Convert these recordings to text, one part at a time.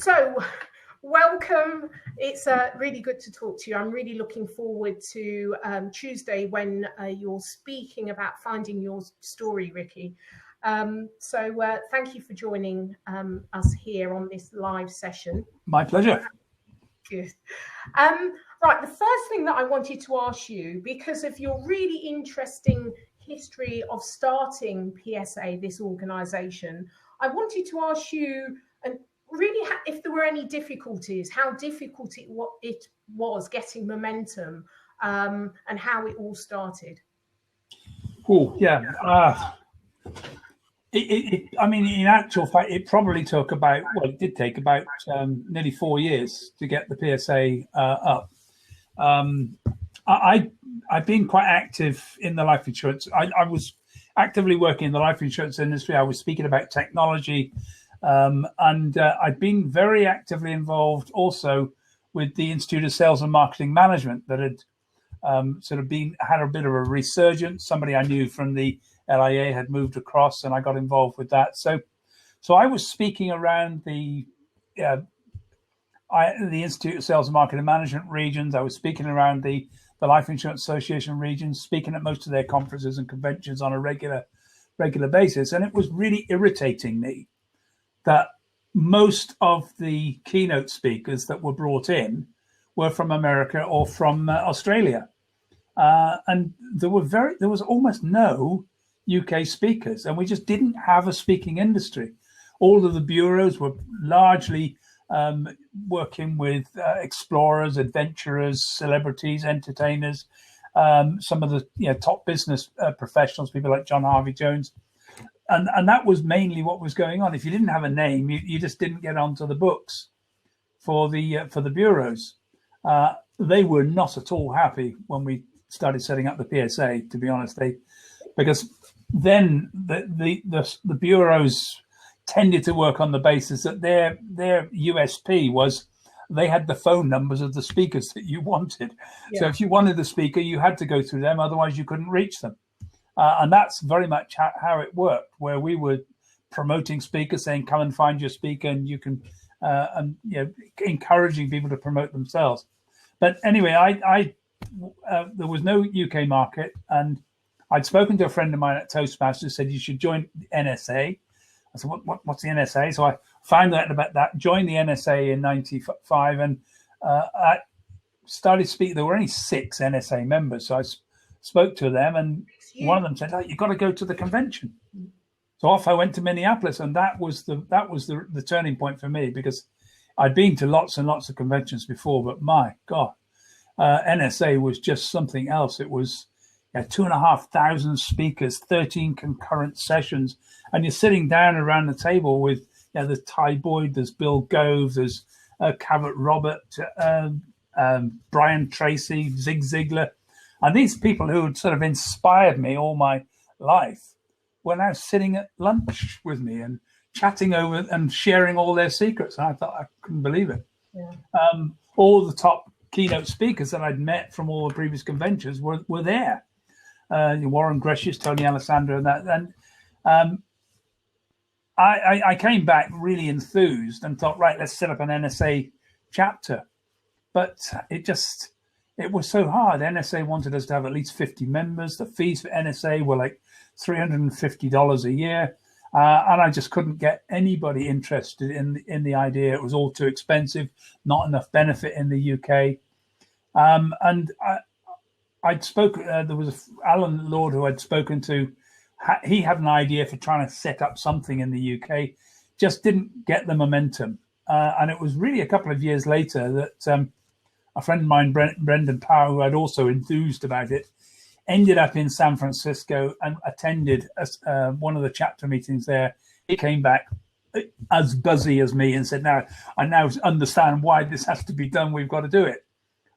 So, welcome. It's really good to talk to you. I'm really looking forward to Tuesday when you're speaking about finding your story, Rikki. Thank you for joining us here on this live session. My pleasure. Good. Right, the first thing that I wanted to ask you, because of your really interesting history of starting PSA, this organisation, I wanted to ask you, and really, if there were any difficulties, how difficult it was getting momentum, and how it all started. Oh, yeah. I mean, in actual fact, it probably took it did take about nearly 4 years to get the PSA up. I've been quite active in the life insurance. I was actively working in the life insurance industry. I was speaking about technology, and I'd been very actively involved also with the Institute of Sales and Marketing Management that had had a bit of a resurgence. Somebody I knew from the LIA had moved across, and I got involved with that. So I was speaking around the Institute of Sales and Marketing Management regions. I was speaking around the Life Insurance Association regions, speaking at most of their conferences and conventions on a regular basis. And it was really irritating me that most of the keynote speakers that were brought in were from America or from Australia. And there was almost no UK speakers, and we just didn't have a speaking industry. All of the bureaus were largely working with explorers, adventurers, celebrities, entertainers, some of the top business professionals, people like John Harvey Jones, and that was mainly what was going on. If you didn't have a name, you just didn't get onto the books for the bureaus. They were not at all happy when we started setting up the PSA, to be honest. Because then the bureaus tended to work on the basis that their USP was they had the phone numbers of the speakers that you wanted. Yeah. So if you wanted the speaker, you had to go through them, otherwise you couldn't reach them. And that's very much how it worked, where we were promoting speakers, saying, come and find your speaker, and you can, encouraging people to promote themselves. But anyway, there was no UK market, and I'd spoken to a friend of mine at Toastmasters who said you should join the NSA. I said, what's the NSA? So I found out about that, joined the NSA in 95, and I started speaking. There were only 6 NSA members, so I spoke to them, and one of them said, you've got to go to the convention. So off I went to Minneapolis, and that was the turning point for me, because I'd been to lots and lots of conventions before, but my God, NSA was just something else. It was 2,500 speakers, 13 concurrent sessions, and you're sitting down around the table with there's Ty Boyd, there's Bill Gove, there's Cavett Robert, Brian Tracy, Zig Ziglar, and these people who had sort of inspired me all my life were now sitting at lunch with me and chatting over and sharing all their secrets. And I thought, I couldn't believe it. Yeah. All the top keynote speakers that I'd met from all the previous conventions were there. Warren Gresham, Tony Alessandro, and that. And I came back really enthused and thought, right, let's set up an NSA chapter. But it was so hard. NSA wanted us to have at least 50 members. The fees for NSA were like $350 a year. And I just couldn't get anybody interested in the idea. It was all too expensive, not enough benefit in the UK. And I'd spoken, there was Alan Lord who I'd spoken to. He had an idea for trying to set up something in the UK, just didn't get the momentum. And it was really a couple of years later that a friend of mine, Brendan Power, who had also enthused about it, ended up in San Francisco and attended one of the chapter meetings there. He came back as buzzy as me and said, I now understand why this has to be done. We've got to do it.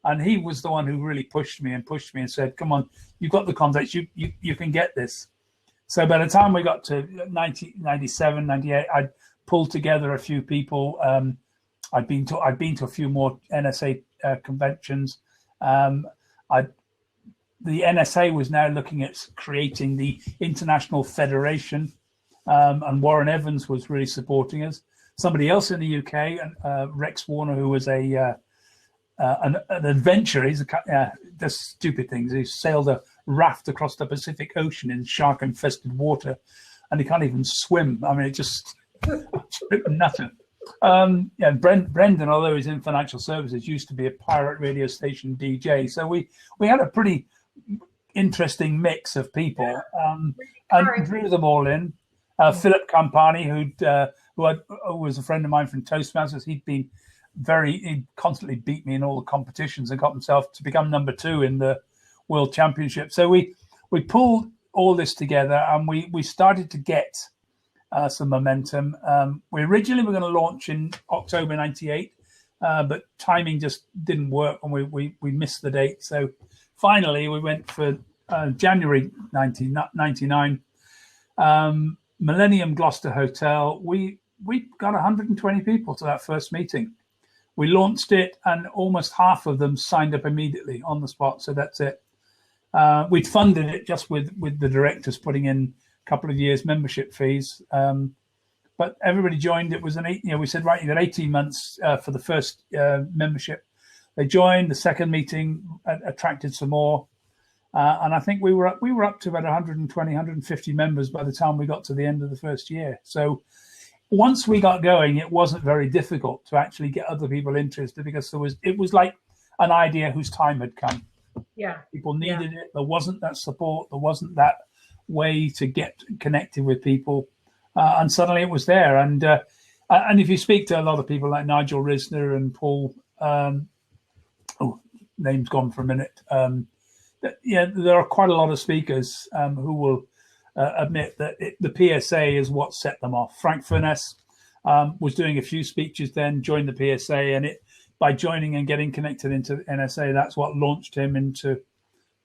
And he was the one who really pushed me and said, come on, you've got the contacts, you can get this. So by the time we got to 97, 98, I'd pulled together a few people. I'd been to a few more NSA conventions. The NSA was now looking at creating the International Federation, and Warren Evans was really supporting us. somebody else in the UK, Rex Warner, who was an adventurer. He's does stupid things. He sailed a raft across the Pacific Ocean in shark-infested water, and he can't even swim. I mean, it just nothing. Brendan, although he's in financial services, used to be a pirate radio station DJ. So we had a pretty interesting mix of people, and drew them all in. Philip Campani, who was a friend of mine from Toastmasters, he constantly beat me in all the competitions and got himself to become number 2 in the World Championship. So we pulled all this together, and we started to get some momentum. We originally were going to launch in October 98, but timing just didn't work, and we missed the date. So finally we went for January 1999. Millennium Gloucester Hotel. We got 120 people to that first meeting. We launched it, and almost half of them signed up immediately on the spot. So that's it. We'd funded it just with the directors putting in a couple of years membership fees, but everybody joined. It was we said, right, you got 18 months for the first membership. They joined. The second meeting attracted some more. And I think we were up to about 120, 150 members by the time we got to the end of the first year. So once we got going, it wasn't very difficult to actually get other people interested, because it was like an idea whose time had come. Yeah, people needed it. There wasn't that support. There wasn't that way to get connected with people, and suddenly it was there. And if you speak to a lot of people like Nigel Risner and Paul, name's gone for a minute. There are quite a lot of speakers who will admit that the PSA is what set them off. Frank Furness was doing a few speeches then, joined the PSA, and by joining and getting connected into NSA, that's what launched him into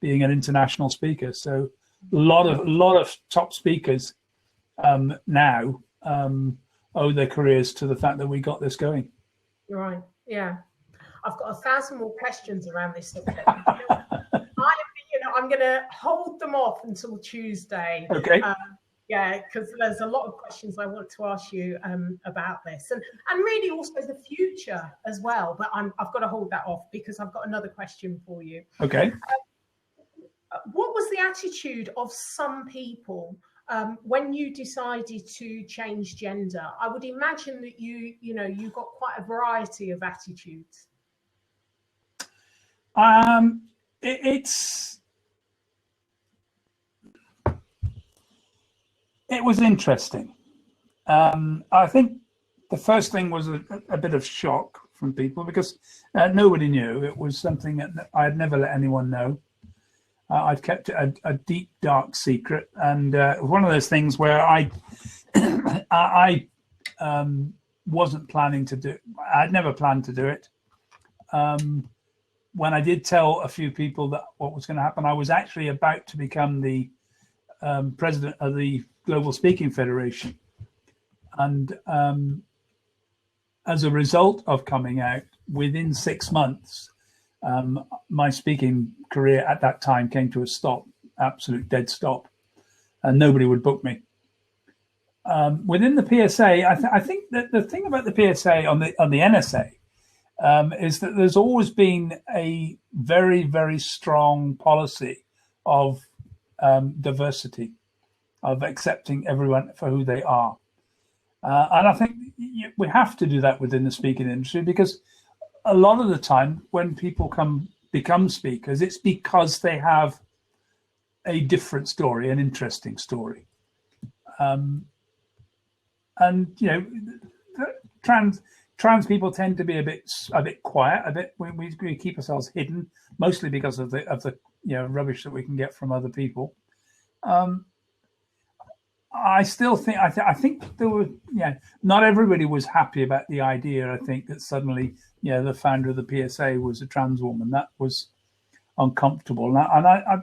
being an international speaker. So a lot of top speakers now owe their careers to the fact that we got this going. Right. Yeah. I've got 1,000 more questions around this subject. I'm going to hold them off until Tuesday. Okay. Because there's a lot of questions I want to ask you about this, and really also the future as well. But I've got to hold that off because I've got another question for you. Okay. What was the attitude of some people when you decided to change gender? I would imagine that you got quite a variety of attitudes. It was interesting. I think the first thing was a bit of shock from people, because nobody knew. It was something that I had never let anyone know. I'd kept it a deep, dark secret, and one of those things where I wasn't planning to do. I'd never planned to do it. When I did tell a few people that what was going to happen, I was actually about to become the president of the Global Speaking Federation. And as a result of coming out, within 6 months, my speaking career at that time came to a stop, absolute dead stop, and nobody would book me. Within the PSA, I think that the thing about the PSA on the NSA is that there's always been a very, very strong policy of diversity, of accepting everyone for who they are. And I think we have to do that within the speaking industry, because a lot of the time when people become speakers, it's because they have a different story, an interesting story. And, trans people tend to be a bit quiet, we keep ourselves hidden, mostly because of the rubbish that we can get from other people. I still think I think there were not everybody was happy about the idea. I think that suddenly the founder of the PSA was a trans woman. That was uncomfortable, and I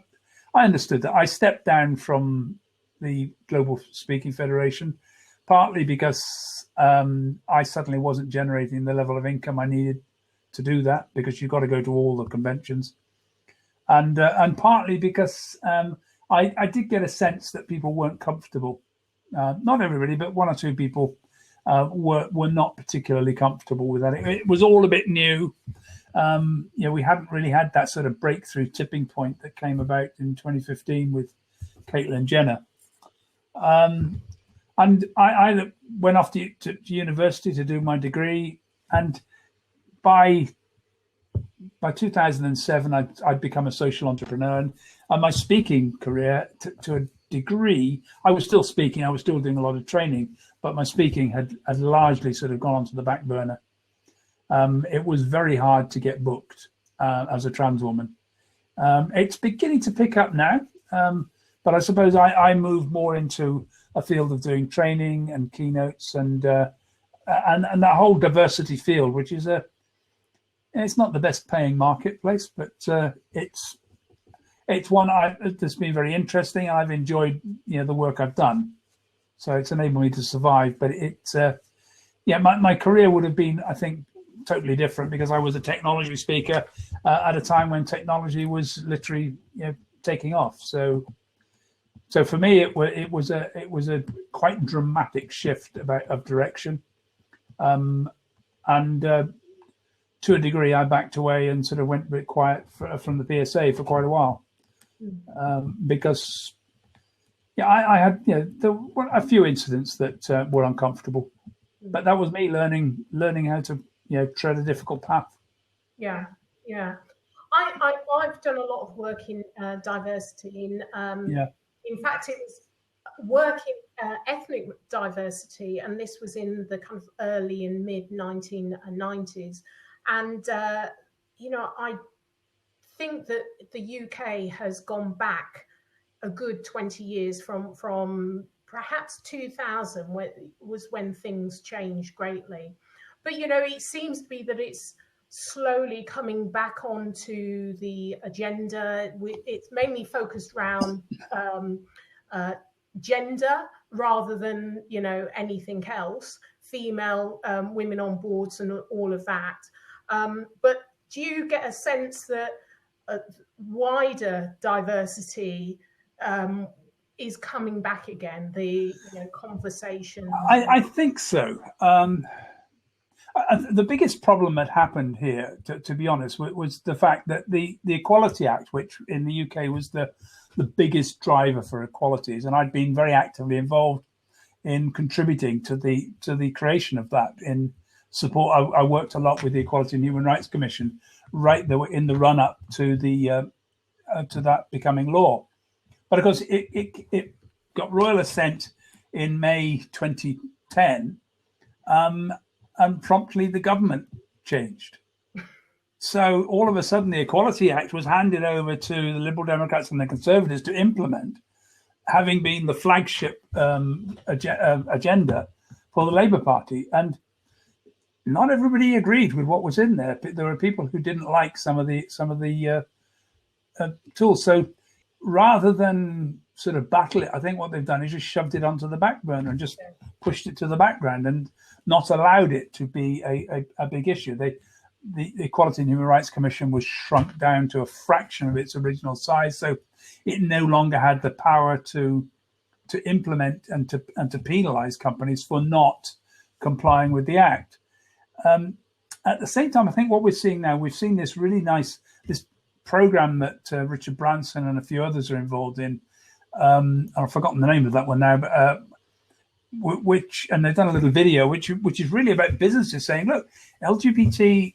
understood that. I stepped down from the Global Speaking Federation partly because I suddenly wasn't generating the level of income I needed to do that, because you've got to go to all the conventions, and partly because I did get a sense that people weren't comfortable. Not everybody, but one or two people were not particularly comfortable with that. It was all a bit new. We hadn't really had that sort of breakthrough tipping point that came about in 2015 with Caitlyn Jenner. And I went off to university to do my degree, and by 2007, I'd become a social entrepreneur, and my speaking career, to a degree, I was still speaking, I was still doing a lot of training, but my speaking had largely sort of gone onto the back burner. It was very hard to get booked as a trans woman. It's beginning to pick up now, but I suppose I moved more into a field of doing training and keynotes and that whole diversity field, which is it's not the best paying marketplace, but it's one that's been very interesting. I've enjoyed the work I've done, so it's enabled me to survive. But my career would have been, I think, totally different, because I was a technology speaker at a time when technology was literally taking off. So for me, it was a quite dramatic shift of direction, and to a degree, I backed away and sort of went a bit quiet from the PSA for quite a while, because I had there were a few incidents that were uncomfortable, but that was me learning how to tread a difficult path. Yeah. I've done a lot of work in diversity. In fact, it was work in ethnic diversity, and this was in the kind of early and mid 1990s. And I think that the UK has gone back a good 20 years from perhaps 2000, when things changed greatly. But it seems to be that it's slowly coming back onto the agenda. It's mainly focused around gender rather than anything else. Female, women on boards, and all of that. But do you get a sense that wider diversity is coming back again? The conversation. I think so. The biggest problem that happened here, to be honest, was the fact that the Equality Act, which in the UK was the biggest driver for equalities, and I'd been very actively involved in contributing to the creation of that. In support, I worked a lot with the Equality and Human Rights Commission right there in the run up to to that becoming law. But of course, it got royal assent in May 2010. And promptly the government changed. So all of a sudden, the Equality Act was handed over to the Liberal Democrats and the Conservatives to implement, having been the flagship agenda for the Labour Party. And not everybody agreed with what was in there. There were people who didn't like some of the tools. So rather than sort of battle it, I think what they've done is just shoved it onto the back burner and just pushed it to the background and not allowed it to be a big issue. The Equality and Human Rights Commission was shrunk down to a fraction of its original size, so it no longer had the power to implement and to penalise companies for not complying with the Act. At the same time, I think what we're seeing now, we've seen this really nice program that Richard Branson and a few others are involved in. I've forgotten the name of that one now, but and they've done a little video which is really about businesses saying, look, LGBT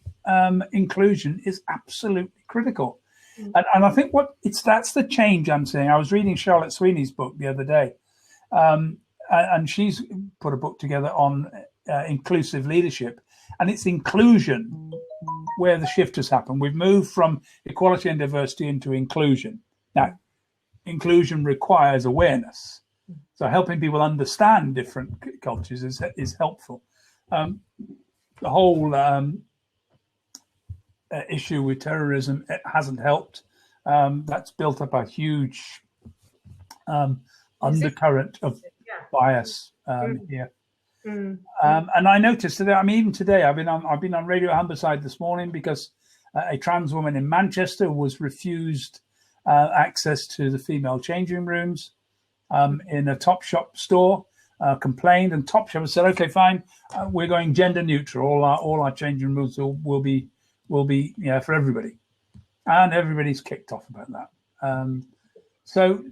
inclusion is absolutely critical. And I think that's the change I'm seeing. I was reading Charlotte Sweeney's book the other day, and she's put a book together on inclusive leadership, and it's inclusion where the shift has happened. We've moved from equality and diversity into inclusion. Now, inclusion requires awareness. So helping people understand different cultures is helpful. The whole issue with terrorism, it hasn't helped. That's built up a huge undercurrent of bias here. And I noticed that. Even today, I've been on Radio Humberside this morning because a trans woman in Manchester was refused access to the female changing rooms in a Topshop store, complained, and Top Chef said, "Okay, fine, we're going gender neutral. All our changing rooms will be for everybody," and everybody's kicked off about that. So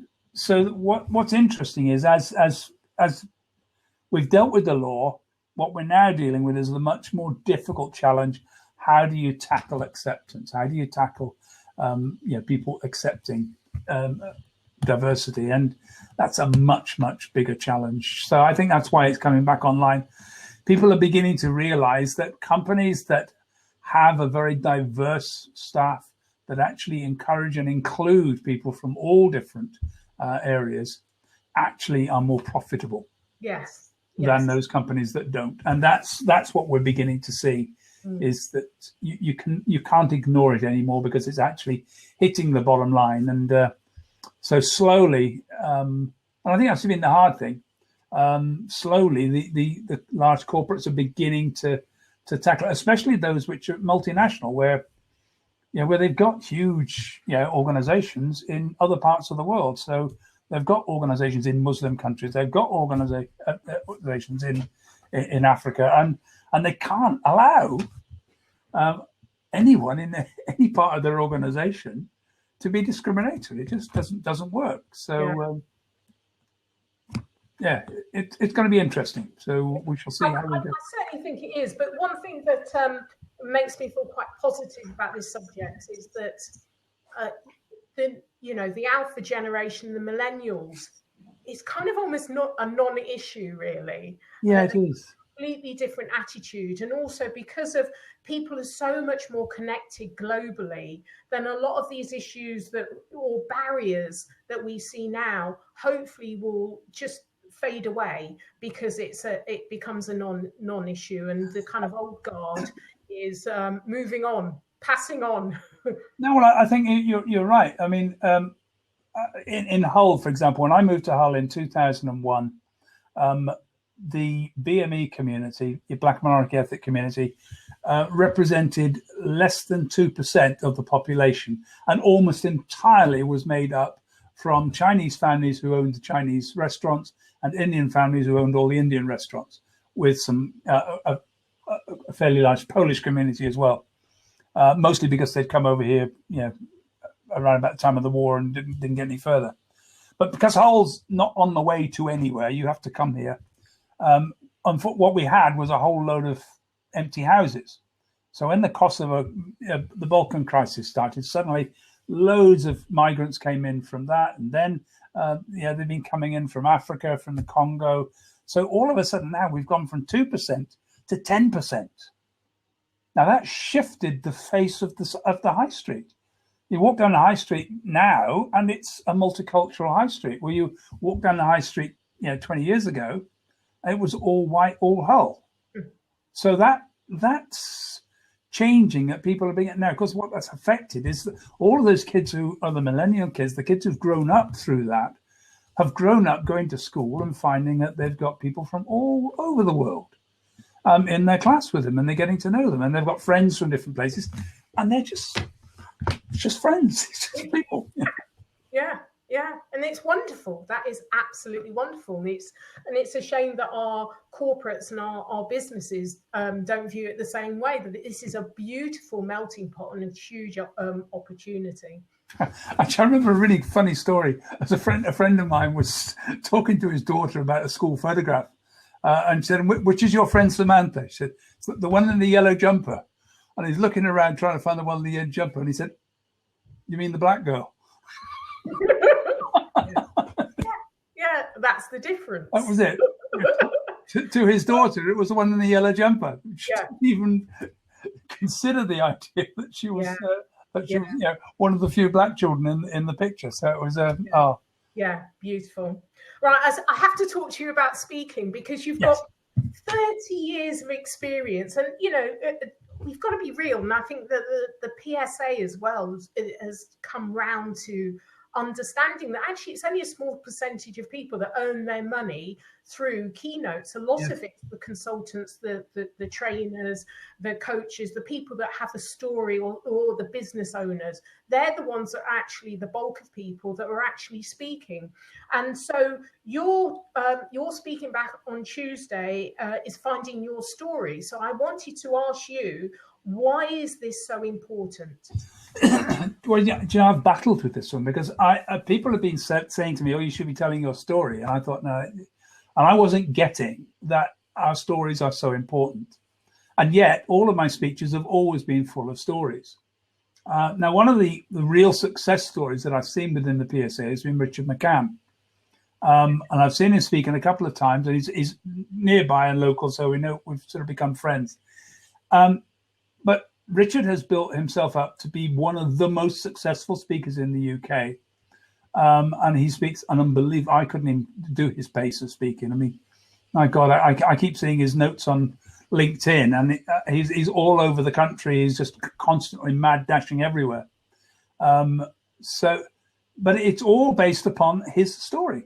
what's interesting is as we've dealt with the law, what we're now dealing with is the much more difficult challenge. How do you tackle acceptance? How do you tackle people accepting diversity? And that's a much, much bigger challenge. So I think that's why it's coming back online. People are beginning to realize that companies that have a very diverse staff that actually encourage and include people from all different areas actually are more profitable than those companies that don't. And that's what we're beginning to see, is that you can't ignore it anymore, because it's actually hitting the bottom line. And so slowly, and I think that's been the hard thing, slowly the large corporates are beginning to tackle it, especially those which are multinational, where they've got huge organizations in other parts of the world. So they've got organizations in Muslim countries, they've got organizations in Africa, and they can't allow anyone in any part of their organization to be discriminatory. It just doesn't work. So it's going to be interesting. So we shall see how we go. I certainly think it is. But one thing that makes me feel quite positive about this subject is that the alpha generation, the millennials, is kind of almost not a non-issue, really. Yeah, it is. Completely different attitude, and also because of people are so much more connected globally, then a lot of these issues or barriers that we see now hopefully will just fade away, because it becomes a non-issue, and the kind of old guard is moving on, passing on. No, well, I think you're right. I mean, in Hull, for example, when I moved to Hull in 2001, the BME community, the Black minority ethnic community, represented less than 2% of the population, and almost entirely was made up from Chinese families who owned the Chinese restaurants and Indian families who owned all the Indian restaurants, with some a fairly large Polish community as well, mostly because they'd come over here, around about the time of the war and didn't get any further. But because Hull's not on the way to anywhere, you have to come here. And what we had was a whole load of empty houses. So when the Kosovo, the Balkan crisis started, suddenly loads of migrants came in from that. And then, they've been coming in from Africa, from the Congo. So all of a sudden now we've gone from 2% to 10%. Now that shifted the face of the high street. You walk down the high street now, and it's a multicultural high street. Where you walk down the high street, 20 years ago, it was all white, all Hull. So that's changing. That people are being now, because what that's affected is that all of those kids who are the millennial kids, the kids who've grown up through that, have grown up going to school and finding that they've got people from all over the world in their class with them, and they're getting to know them, and they've got friends from different places, and they're just friends. It's just people. Yeah, and it's wonderful. That is absolutely wonderful, and it's a shame that our corporates and our businesses don't view it the same way. That this is a beautiful melting pot and a huge opportunity. Actually, I remember a really funny story. As a friend of mine was talking to his daughter about a school photograph, and said, "Which is your friend Samantha?" She said, "It's the one in the yellow jumper." And he's looking around trying to find the one in the yellow jumper, and he said, "You mean the black girl?" Yeah, that's the difference. That was it. To his daughter, it was the one in the yellow jumper. She didn't even consider the idea that she was one of the few black children in the picture. So it was Yeah, beautiful. Right, I have to talk to you about speaking, because you've got 30 years of experience, and we've got to be real. And I think that the PSA as well has come round to understanding that actually it's only a small percentage of people that earn their money through keynotes. A lot of it's the consultants, the trainers, the coaches, the people that have the story, or the business owners. They're the ones that are actually the bulk of people that are actually speaking. And so your speaking back on Tuesday is finding your story. So I wanted to ask you, why is this so important? Well, yeah, do you know, I've battled with this one because people have been saying to me, "Oh, you should be telling your story," and I thought, no, and I wasn't getting that our stories are so important, and yet all of my speeches have always been full of stories. Now, one of the real success stories that I've seen within the PSA has been Richard McCann, and I've seen him speaking a couple of times, and he's nearby and local, so we know we've sort of become friends. But Richard has built himself up to be one of the most successful speakers in the UK. And he speaks an unbelievable. I couldn't even do his pace of speaking. I mean, my God, I keep seeing his notes on LinkedIn, and he's all over the country. He's just constantly mad dashing everywhere. But it's all based upon his story.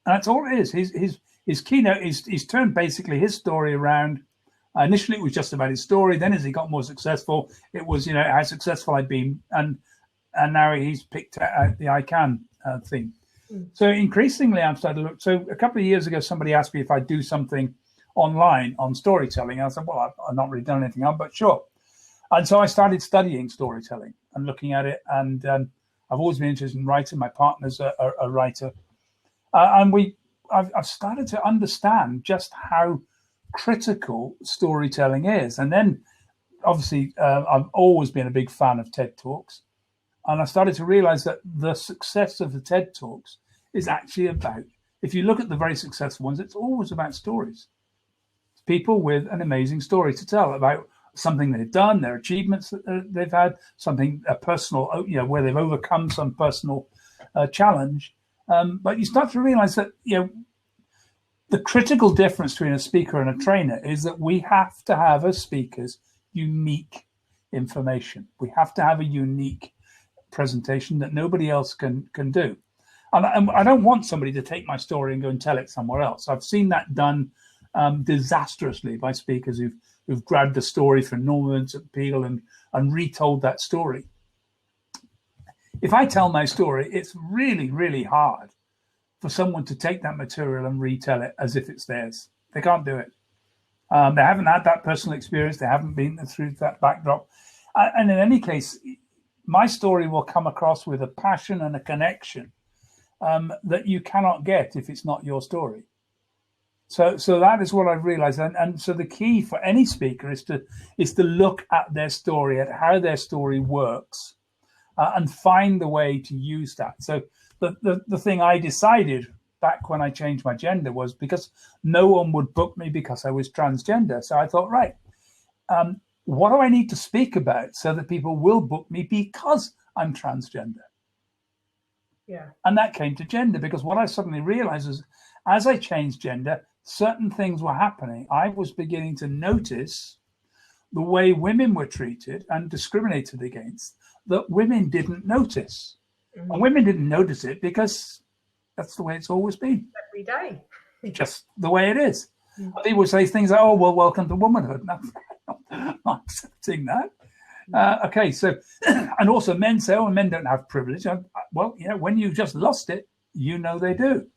And that's all it is. His keynote he's turned basically his story around. Initially, it was just about his story. Then, as he got more successful, it was, how successful I'd been, and now he's picked out the I can thing. So increasingly, I'm starting to look. So a couple of years ago, somebody asked me if I'd do something online on storytelling. I said, well, I've not really done anything on, but sure. And so I started studying storytelling and looking at it. And I've always been interested in writing. My partner's a writer, and I've started to understand just how critical storytelling is. And then obviously I've always been a big fan of TED Talks, and I started to realize that the success of the TED Talks is actually about, if you look at the very successful ones, it's always about stories. It's people with an amazing story to tell about something they've done, their achievements that they've had, something personal, where they've overcome some personal challenge. But you start to realize that the critical difference between a speaker and a trainer is that we have to have, as speakers, unique information. We have to have a unique presentation that nobody else can do. And I don't want somebody to take my story and go and tell it somewhere else. I've seen that done disastrously by speakers who've grabbed the story from Norman Peale and retold that story. If I tell my story, it's really, really hard for someone to take that material and retell it as if it's theirs. They can't do it. They haven't had that personal experience. They haven't been through that backdrop. And in any case, my story will come across with a passion and a connection that you cannot get if it's not your story. So that is what I've realized. And so the key for any speaker is to look at their story, at how their story works, and find the way to use that. So the thing I decided back when I changed my gender was because no one would book me because I was transgender. So I thought, right, what do I need to speak about so that people will book me because I'm transgender? Yeah. And that came to gender, because what I suddenly realized is as I changed gender, certain things were happening. I was beginning to notice the way women were treated and discriminated against that women didn't notice. Mm-hmm. And women didn't notice it because that's the way it's always been. Every day. Just the way it is. Mm-hmm. People would say things like, oh, well, welcome to womanhood. No, I'm not accepting that. Okay, so, and also men say, oh, men don't have privilege. Well, when you've just lost it, they do.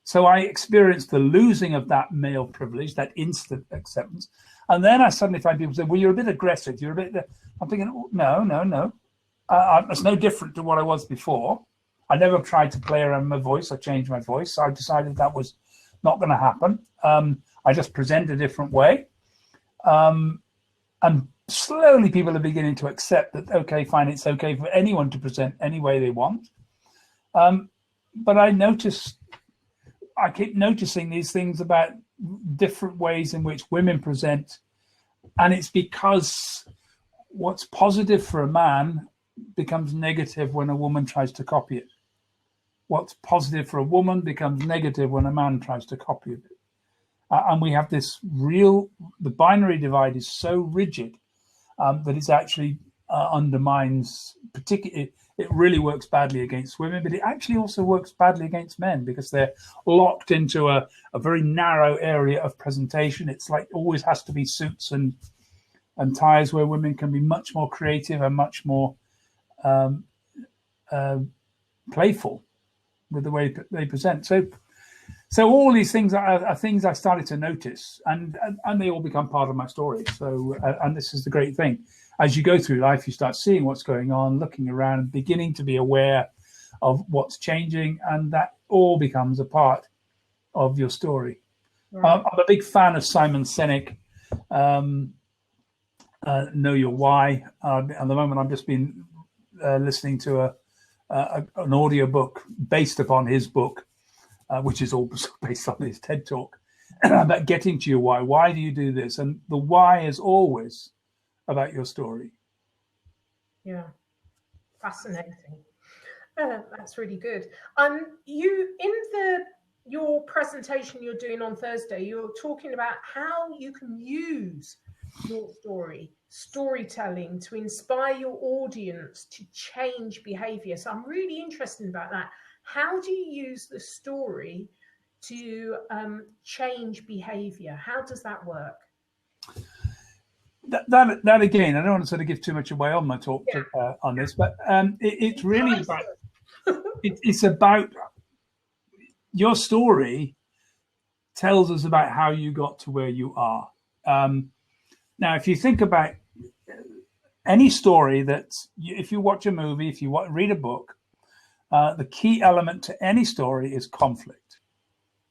So I experienced the losing of that male privilege, that instant acceptance. And then I suddenly find people say, well, you're a bit aggressive. You're a bit, I'm thinking, oh, no. It's no different to what I was before. I never tried to play around my voice. I changed my voice. So I decided that was not going to happen. I just present a different way. And slowly people are beginning to accept that, okay, fine, it's okay for anyone to present any way they want. But I keep noticing these things about different ways in which women present. And it's because what's positive for a man becomes negative when a woman tries to copy it. What's positive for a woman becomes negative when a man tries to copy it. And we have this the binary divide is so rigid that it's actually undermines, particularly, it really works badly against women, but it actually also works badly against men because they're locked into a very narrow area of presentation. It's like always has to be suits and ties, where women can be much more creative and much more playful with the way they present. So all these things are things I started to notice, and they all become part of my story. So and this is the great thing. As you go through life, you start seeing what's going on, looking around, beginning to be aware of what's changing, and that all becomes a part of your story. Right. I'm a big fan of Simon Sinek. Know Your Why. At the moment, I've just been listening to an audio book based upon his book, which is all based on his TED Talk, about getting to your why. Why do you do this? And the why is always about your story. Yeah, fascinating. That's really good. You your presentation you're doing on Thursday, you're talking about how you can use your storytelling to inspire your audience to change behavior. So I'm really interested about that. How do you use the story to change behavior? How does that work? That again, I don't want to sort of give too much away on my talk on this, but it's really about it's about your story tells us about how you got to where you are. Now, if you think about any story if you watch a movie, if you read a book, the key element to any story is conflict.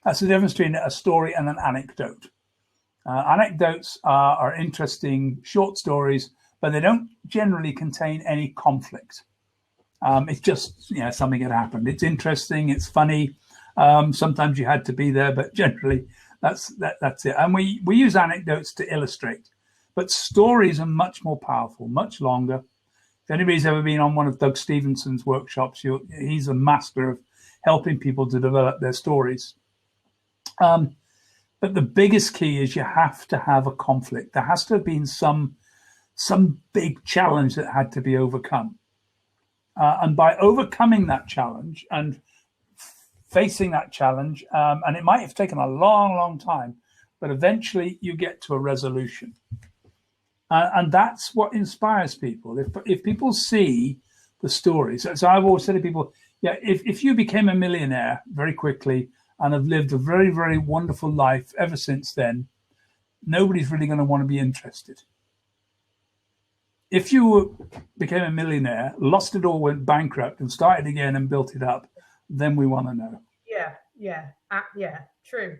That's the difference between a story and an anecdote. Anecdotes are interesting short stories, but they don't generally contain any conflict. It's just something that happened. It's interesting. It's funny. Sometimes you had to be there, but generally that's it. And we use anecdotes to illustrate, but stories are much more powerful, much longer. If anybody's ever been on one of Doug Stevenson's workshops, he's a master of helping people to develop their stories. But the biggest key is you have to have a conflict. There has to have been some big challenge that had to be overcome. And by overcoming that challenge and facing that challenge, and it might have taken a long, long time, but eventually you get to a resolution. And that's what inspires people. If people see the stories, so I've always said to people, if you became a millionaire very quickly and have lived a very, very wonderful life ever since then, nobody's really going to want to be interested. If you became a millionaire, lost it all, went bankrupt, and started again and built it up, then we want to know. Yeah, true.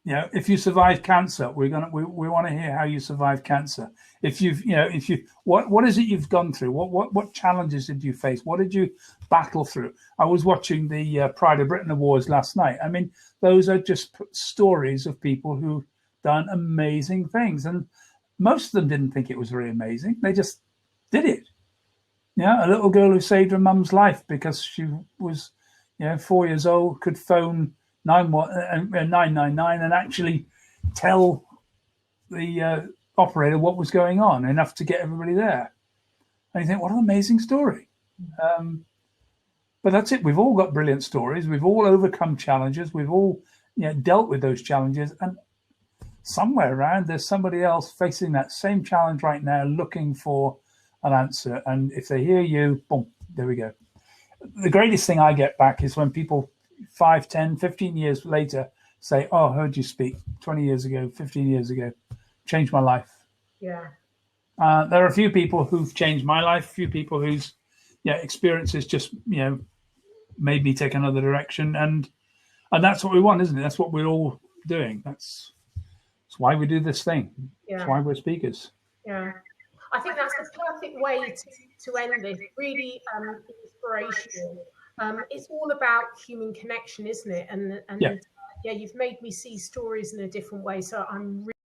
If you survived cancer, we want to hear how you survived cancer. What is it you've gone through? What challenges did you face? What did you battle through? I was watching the Pride of Britain Awards last night. I mean, those are just stories of people who've done amazing things, and most of them didn't think it was very amazing. They just did it. A little girl who saved her mum's life because she was, 4 years old, could phone 999 and actually tell the operator what was going on, enough to get everybody there. And you think, what an amazing story. But that's it. We've all got brilliant stories. We've all overcome challenges. We've all dealt with those challenges. And somewhere around, there's somebody else facing that same challenge right now, looking for an answer. And if they hear you, boom, there we go. The greatest thing I get back is when people 5, 10, 15 years later say, oh, I heard you speak 20 years ago, 15 years ago, changed my life. Yeah. There are a few people who've changed my life, a few people whose experiences just, made me take another direction. And that's what we want, isn't it? That's what we're all doing. That's why we do this thing. Yeah. That's why we're speakers. Yeah. I think that's the perfect way to end this. Really inspirational. It's all about human connection, isn't it? And you've made me see stories in a different way. So I'm really